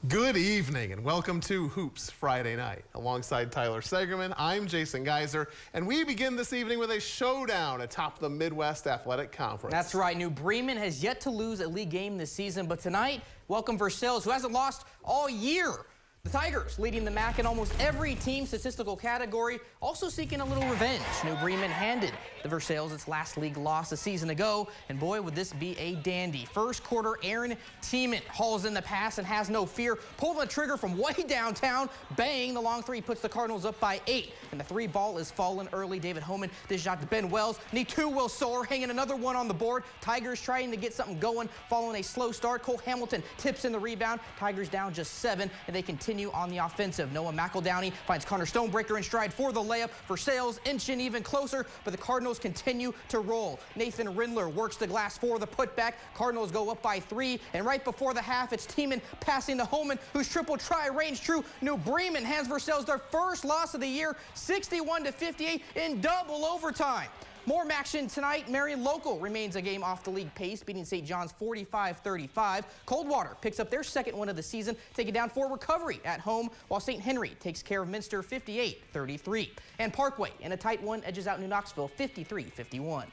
Good evening and welcome to Hoops Friday Night. Alongside Tyler Segerman, I'm Jason Geiser, and we begin this evening with a showdown atop the Midwest Athletic Conference. That's right. New Bremen has yet to lose a league game this season, but tonight, welcome Versailles, who hasn't lost all year. The Tigers leading the MAC in almost every team statistical category, also seeking a little revenge. New Bremen handed the Versailles its last league loss a season ago, and boy, would this be a dandy. First quarter, Aaron Tiemann hauls in the pass and has no fear, pulling the trigger from way downtown. Bang, the long three puts the Cardinals up by 8, and the three ball is fallen early. David Homan, this shot to Ben Wells. Need two, Will Sower hanging another one on the board. Tigers trying to get something going following a slow start. Cole Hamilton tips in the rebound. Tigers down just 7, and they continue on the offensive. Noah McEldowney finds Connor Stonebreaker in stride for the layup. Versailles inching even closer, but the Cardinals continue to roll. Nathan Rindler works the glass for the putback. Cardinals go up by 3, and right before the half, it's Tiemann passing to Homan, whose triple try range true. New Bremen hands Versailles their first loss of the year, 61-58 in double overtime. More action tonight. Marion Local remains a game off the league pace, beating St. John's 45-35. Coldwater picks up their second win of the season, taking down Fort Recovery at home, while St. Henry takes care of Minster 58-33. And Parkway, in a tight one, edges out New Knoxville 53-51.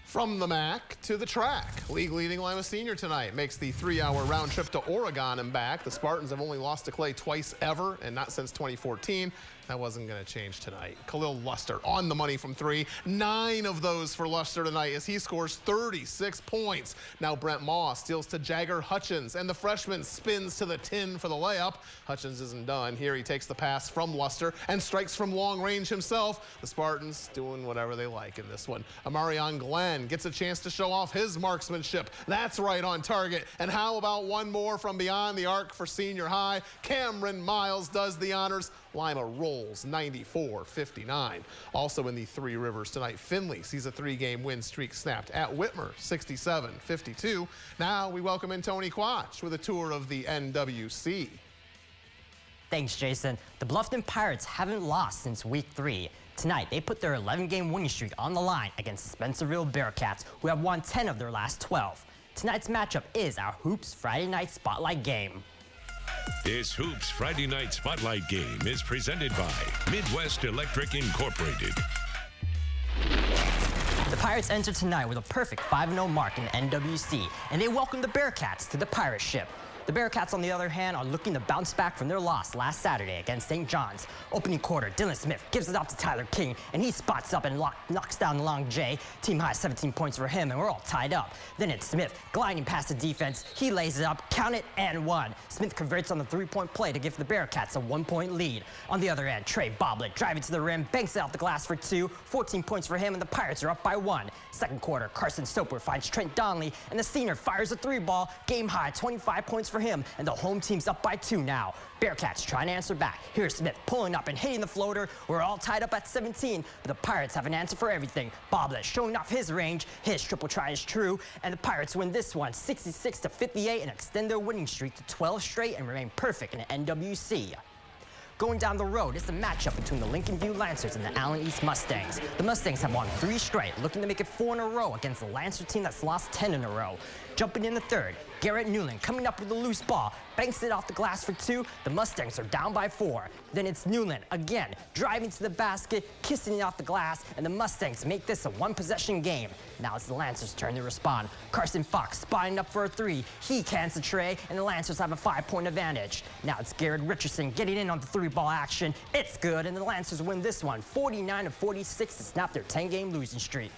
From the MAC to the track, league-leading Lima Senior tonight makes the 3-hour round trip to Oregon and back. The Spartans have only lost to Clay twice ever, and not since 2014. That wasn't going to change tonight. Khalil Luster on the money from 3. 9 of those for Luster tonight as he scores 36 points. Now Brent Moss steals to Jagger Hutchins, and the freshman spins to the tin for the layup. Hutchins isn't done. Here he takes the pass from Luster and strikes from long range himself. The Spartans doing whatever they like in this one. Amarion Glenn gets a chance to show off his marksmanship. That's right on target. And how about one more from beyond the arc for senior high? Cameron Miles does the honors. Lima rolls 94-59. Also in the Three Rivers tonight, Findlay sees a 3-game win streak snapped at Whitmer, 67-52. Now we welcome in Tony Quach with a tour of the NWC. Thanks, Jason. The Bluffton Pirates haven't lost since week 3. Tonight, they put their 11-game winning streak on the line against the Spencerville Bearcats, who have won 10 of their last 12. Tonight's matchup is our Hoops Friday Night Spotlight game. This Hoops Friday Night Spotlight game is presented by Midwest Electric Incorporated. The Pirates enter tonight with a perfect 5-0 mark in the NWC, and they welcome the Bearcats to the pirate ship. The Bearcats, on the other hand, are looking to bounce back from their loss last Saturday against St. John's. Opening quarter, Dylan Smith gives it up to Tyler King, and he spots up and knocks down the long J. Team high 17 points for him, and we're all tied up. Then it's Smith gliding past the defense. He lays it up, count it, and 1. Smith converts on the 3-point play to give the Bearcats a 1-point lead. On the other end, Trey Boblet driving to the rim, banks it off the glass for 2. 14 points for him, and the Pirates are up by 1. Second quarter, Carson Soper finds Trent Donnelly, and the senior fires a 3-ball. Game high, 25 points for him, and the home team's up by 2 now. Bearcats trying to answer back. Here's Smith pulling up and hitting the floater. We're all tied up at 17, but the Pirates have an answer for everything. Boblet showing off his range. His triple try is true, and the Pirates win this one 66-58 and extend their winning streak to 12 straight and remain perfect in the NWC. Going down the road, it's the matchup between the Lincoln View Lancers and the Allen East Mustangs. The Mustangs have won 3 straight, looking to make it 4 in a row against the Lancer team that's lost 10 in a row. Jumping in the third, Garrett Newland coming up with a loose ball, banks it off the glass for 2. The Mustangs are down by 4. Then it's Newland again, driving to the basket, kissing it off the glass, and the Mustangs make this a 1-possession game. Now it's the Lancers' turn to respond. Carson Fox spotting up for a 3. He cans the tray, and the Lancers have a 5-point advantage. Now it's Garrett Richardson getting in on the 3-ball action. It's good, and the Lancers win this one 49-46 to snap their 10-game losing streak.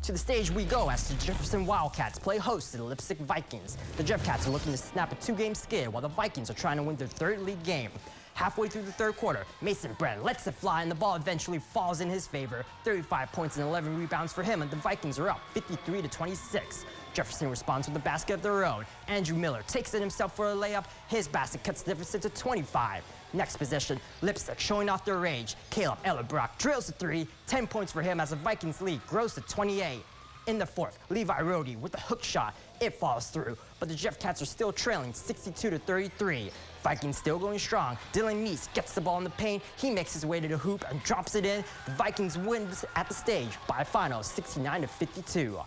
To the stage we go as the Jefferson Wildcats play host to the Lipstick Vikings. The Jeffcats are looking to snap a 2-game skid while the Vikings are trying to win their 3rd league game. Halfway through the 3rd quarter, Mason Brand lets it fly and the ball eventually falls in his favor. 35 points and 11 rebounds for him, and the Vikings are up 53-26. Jefferson responds with a basket of their own. Andrew Miller takes it himself for a layup. His basket cuts the deficit to 25. Next possession, Lipstick showing off their range. Caleb Ellerbrock drills a 3. 10 points for him as the Vikings lead grows to 28. In the fourth, Levi Rohde with a hook shot. It falls through, but the Jeff Cats are still trailing 62-33. Vikings still going strong. Dylan Meese gets the ball in the paint. He makes his way to the hoop and drops it in. The Vikings win at the stage by a final 69-52.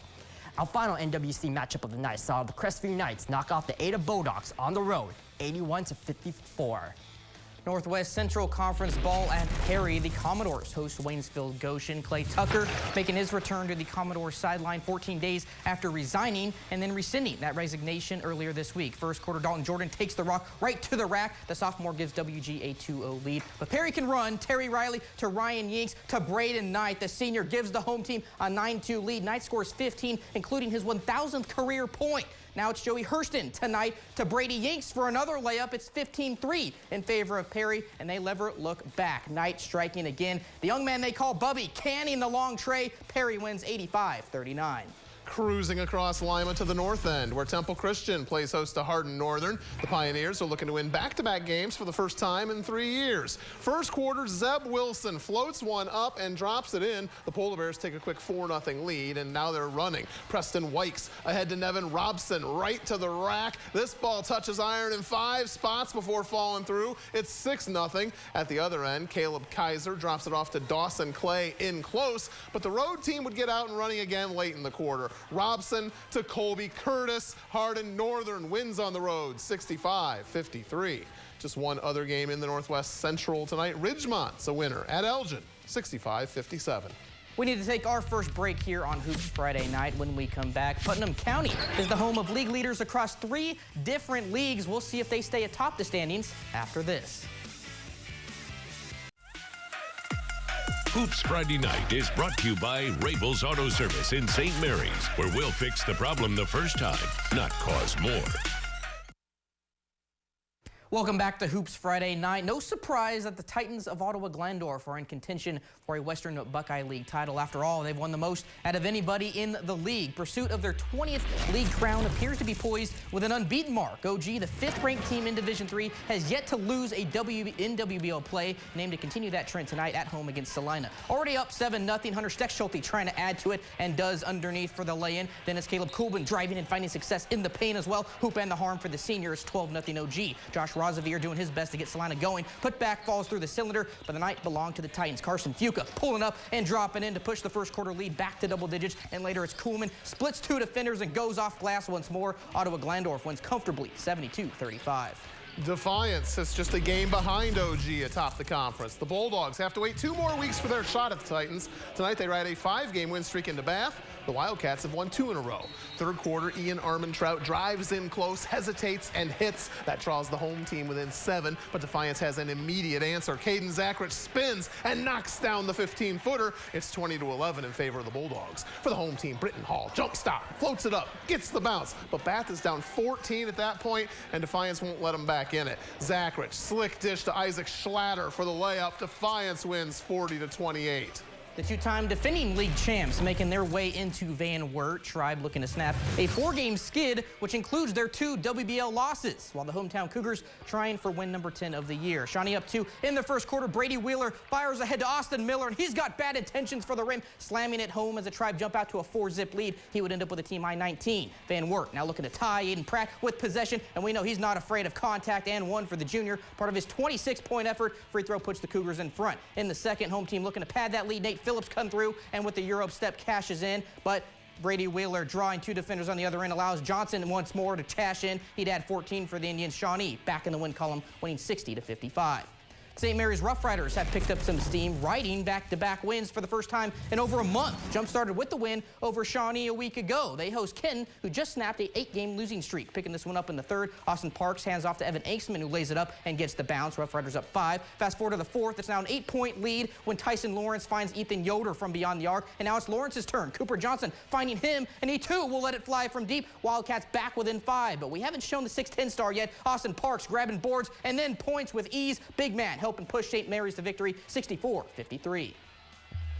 Our final NWC matchup of the night saw the Crestview Knights knock off the Ada Bulldogs on the road, 81-54. Northwest Central Conference ball at Perry. The Commodores host Waynesville Goshen. Clay Tucker making his return to the Commodores sideline 14 days after resigning and then rescinding that resignation earlier this week. First quarter, Dalton Jordan takes the rock right to the rack. The sophomore gives WG a 2-0 lead. But Perry can run. Terry Riley to Ryan Yinks to Braden Knight. The senior gives the home team a 9-2 lead. Knight scores 15, including his 1,000th career point. Now it's Joey Hurston tonight to Brady Yinks for another layup. It's 15-3 in favor of Perry, and they never look back. Knight striking again. The young man they call Bubby canning the long tray. Perry wins 85-39. Cruising across Lima to the north end, where Temple Christian plays host to Hardin Northern. The Pioneers are looking to win back-to-back games for the first time in 3 years. First quarter, Zeb Wilson floats one up and drops it in. The Polar Bears take a quick 4-0 lead, and now they're running. Preston Wykes ahead to Nevin Robson, right to the rack. This ball touches iron in 5 spots before falling through. It's 6-0. At the other end, Caleb Kaiser drops it off to Dawson Clay in close, but the road team would get out and running again late in the quarter. Robson to Colby Curtis. Hardin Northern wins on the road 65-53. Just one other game in the Northwest Central tonight. Ridgemont's a winner at Elgin 65-57. We need to take our first break here on Hoops Friday night. When we come back, Putnam County is the home of league leaders across 3 different leagues. We'll see if they stay atop the standings after this. Hoops Friday Night is brought to you by Rabel's Auto Service in St. Mary's, where we'll fix the problem the first time, not cause more. Welcome back to Hoops Friday night. No surprise that the Titans of Ottawa-Glandorf are in contention for a Western Buckeye League title. After all, they've won the most out of anybody in the league. Pursuit of their 20th league crown appears to be poised with an unbeaten mark. OG, the 5th-ranked team in Division III, has yet to lose in WBL play, and aim to continue that trend tonight at home against Salina. Already up 7-0. Hunter Steckschulte trying to add to it and does underneath for the lay-in. Then it's Caleb Kuhlman driving and finding success in the paint as well. Hoop and the harm for the seniors, 12-0 OG. Josh Rosavier doing his best to get Salina going. Put back falls through the cylinder, but the night belonged to the Titans. Carson Fuca pulling up and dropping in to push the first quarter lead back to double digits, and later it's Kuhlman splits 2 defenders and goes off glass once more. Ottawa-Glandorf wins comfortably 72-35. Defiance is just a game behind OG atop the conference. The Bulldogs have to wait 2 more weeks for their shot at the Titans. Tonight they ride a 5-game win streak into Bath. The Wildcats have won 2 in a row. Third quarter, Ian Armentrout drives in close, hesitates, and hits. That draws the home team within 7, but Defiance has an immediate answer. Caden Zachrich spins and knocks down the 15-footer. It's 20-11 in favor of the Bulldogs. For the home team, Britton Hall jump stop, floats it up, gets the bounce, but Bath is down 14 at that point, and Defiance won't let them back in it. Zachrich, slick dish to Isaac Schlatter for the layup. Defiance wins 40-28. The 2-time defending league champs making their way into Van Wert. Tribe looking to snap a 4-game skid, which includes their 2 WBL losses, while the hometown Cougars trying for win number 10 of the year. Shawnee up 2 in the first quarter. Brady Wheeler fires ahead to Austin Miller, and he's got bad intentions for the rim, slamming it home as the Tribe jump out to a 4-zip lead. He would end up with a team high 19. Van Wert now looking to tie. Aiden Pratt with possession, and we know he's not afraid of contact, and 1 for the junior. Part of his 26-point effort. Free throw puts the Cougars in front. In the second, home team looking to pad that lead. Nate Phillips come through, and with the Euro step cashes in, but Brady Wheeler drawing 2 defenders on the other end allows Johnson once more to cash in. He'd add 14 for the Indians. Shawnee back in the win column, winning 60-55. St. Mary's Rough Riders have picked up some steam, riding back-to-back wins for the first time in over a month. Jump-started with the win over Shawnee a week ago. They host Kenton, who just snapped a 8-game losing streak. Picking this one up in the third, Austin Parks hands off to Evan Aikman, who lays it up and gets the bounce. Rough Riders up 5. Fast forward to the fourth, it's now an 8-point lead when Tyson Lawrence finds Ethan Yoder from beyond the arc, and now it's Lawrence's turn. Cooper Johnson finding him, and he too will let it fly from deep. Wildcats back within 5, but we haven't shown the 6'10" star yet. Austin Parks grabbing boards and then points with ease. Big man helping push St. Mary's to victory 64-53.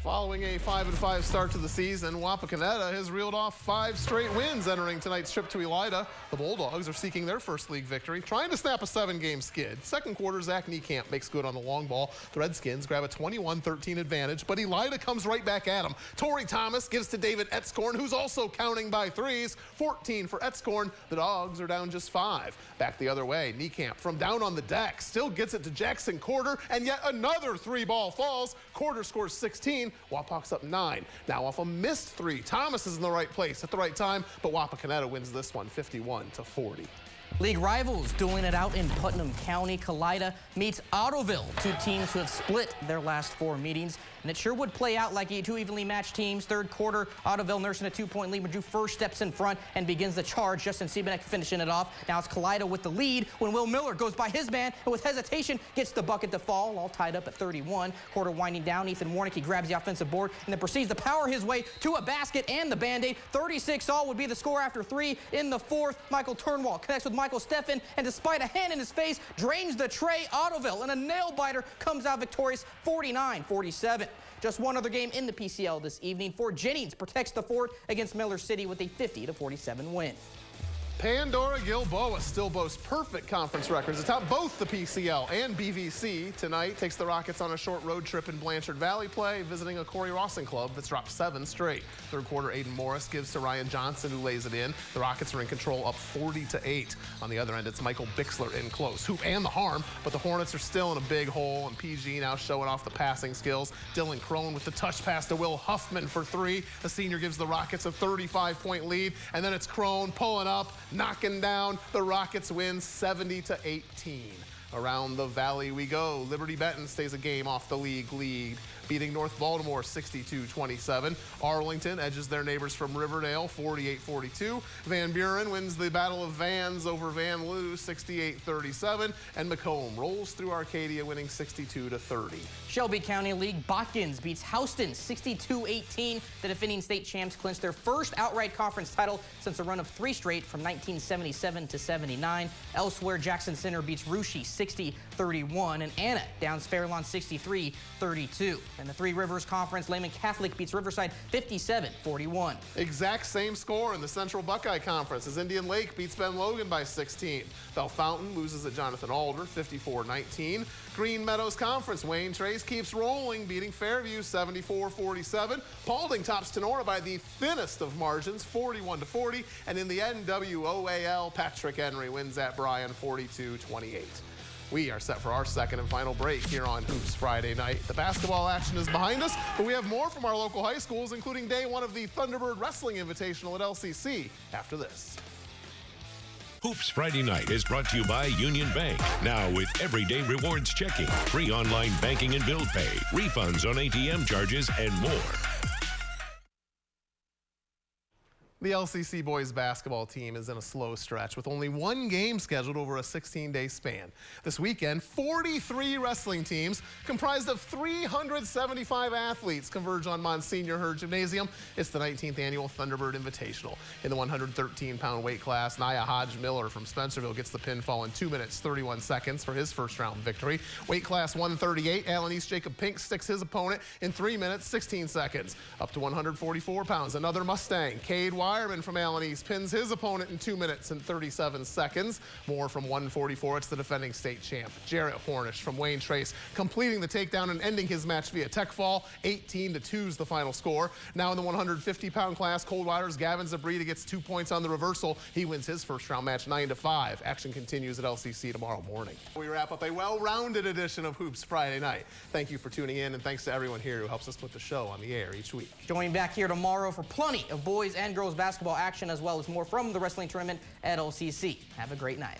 Following a 5-5 start to the season, Wapakoneta has reeled off 5 straight wins entering tonight's trip to Elida. The Bulldogs are seeking their first league victory, trying to snap a 7-game skid. Second quarter, Zach Niekamp makes good on the long ball. The Redskins grab a 21-13 advantage, but Elida comes right back at them. Torrey Thomas gives to David Etzkorn, who's also counting by threes. 14 for Etzkorn. The Dogs are down just 5. Back the other way, Niekamp from down on the deck still gets it to Jackson Corder, and yet another 3-ball falls. Corder scores 16. Wapak's up 9. Now off a missed 3. Thomas is in the right place at the right time, but Wapakoneta wins this one 51-40. League rivals dueling it out in Putnam County. Kalida meets Ottoville, 2 teams who have split their last 4 meetings. And it sure would play out like 2 evenly matched teams. Third quarter, Ottoville nursing a 2-point lead. Drew first steps in front and begins the charge. Justin Siebenek finishing it off. Now it's Kalida with the lead when Will Miller goes by his man and with hesitation gets the bucket to fall, all tied up at 31. Quarter winding down, Ethan Warnick grabs the offensive board and then proceeds to power his way to a basket and the Band-Aid. 36-all would be the score after 3 in the fourth. Michael Turnwall connects with Michael Steffen, and despite a hand in his face, drains the tray. Ottoville, and a nail-biter comes out victorious 49-47. Just one other game in the PCL this evening. Fort Jennings protects the fort against Miller City with a 50-47 win. Pandora Gilboa still boasts perfect conference records atop both the PCL and BVC. Tonight takes the Rockets on a short road trip in Blanchard Valley play, visiting a Corey Rawson club that's dropped 7 straight. Third quarter, Aiden Morris gives to Ryan Johnson, who lays it in. The Rockets are in control, up 40-8. On the other end, it's Michael Bixler in close. Hoop and the harm, but the Hornets are still in a big hole, and PG now showing off the passing skills. Dylan Crone with the touch pass to Will Huffman for 3. The senior gives the Rockets a 35-point lead, and then it's Crone pulling up, knocking down. The Rockets win 70-18. Around the valley we go. Liberty Benton stays a game off the league lead, beating North Baltimore 62-27. Arlington edges their neighbors from Riverdale 48-42. Van Buren wins the Battle of Vans over Van Loo 68-37. And Macomb rolls through Arcadia, winning 62-30. Shelby County League, Botkins beats Houston 62-18. The defending state champs clinch their first outright conference title since a run of 3 straight from 1977 to 79. Elsewhere, Jackson Center beats Russia 60-31, and Anna downs Fairlawn 63-32. In the Three Rivers Conference, Lehman Catholic beats Riverside 57-41. Exact same score in the Central Buckeye Conference as Indian Lake beats Ben Logan by 16. Bell Fountain loses at Jonathan Alder 54-19. Green Meadows Conference, Wayne Trace keeps rolling, beating Fairview 74-47. Paulding tops Tenora by the thinnest of margins, 41-40. And in the NWOAL, Patrick Henry wins at Bryan 42-28. We are set for our second and final break here on Hoops Friday night. The basketball action is behind us, but we have more from our local high schools, including day 1 of the Thunderbird Wrestling Invitational at LCC after this. Hoops Friday Night is brought to you by Union Bank. Now with everyday rewards checking, free online banking and bill pay, refunds on ATM charges, and more. The LCC boys basketball team is in a slow stretch with only 1 game scheduled over a 16-day span. This weekend, 43 wrestling teams comprised of 375 athletes converge on Monsignor Hurd Gymnasium. It's the 19th annual Thunderbird Invitational. In the 113-pound weight class, Nia Hodge-Miller from Spencerville gets the pinfall in 2 minutes 31 seconds for his first round victory. Weight class 138, Allen East Jacob Pink sticks his opponent in 3 minutes 16 seconds. Up to 144 pounds, another Mustang, Cade Wireman from Allen East pins his opponent in 2 minutes and 37 seconds. More from 144, it's the defending state champ, Jarrett Hornish from Wayne Trace, completing the takedown and ending his match via tech fall. 18-2 is the final score. Now in the 150-pound class, Coldwater's Gavin Zabrita gets 2 points on the reversal. He wins his first round match 9-5. Action continues at LCC tomorrow morning. We wrap up a well-rounded edition of Hoops Friday Night. Thank you for tuning in, and thanks to everyone here who helps us put the show on the air each week. Join back here tomorrow for plenty of boys and girls basketball action, as well as more from the wrestling tournament at LCC. Have a great night.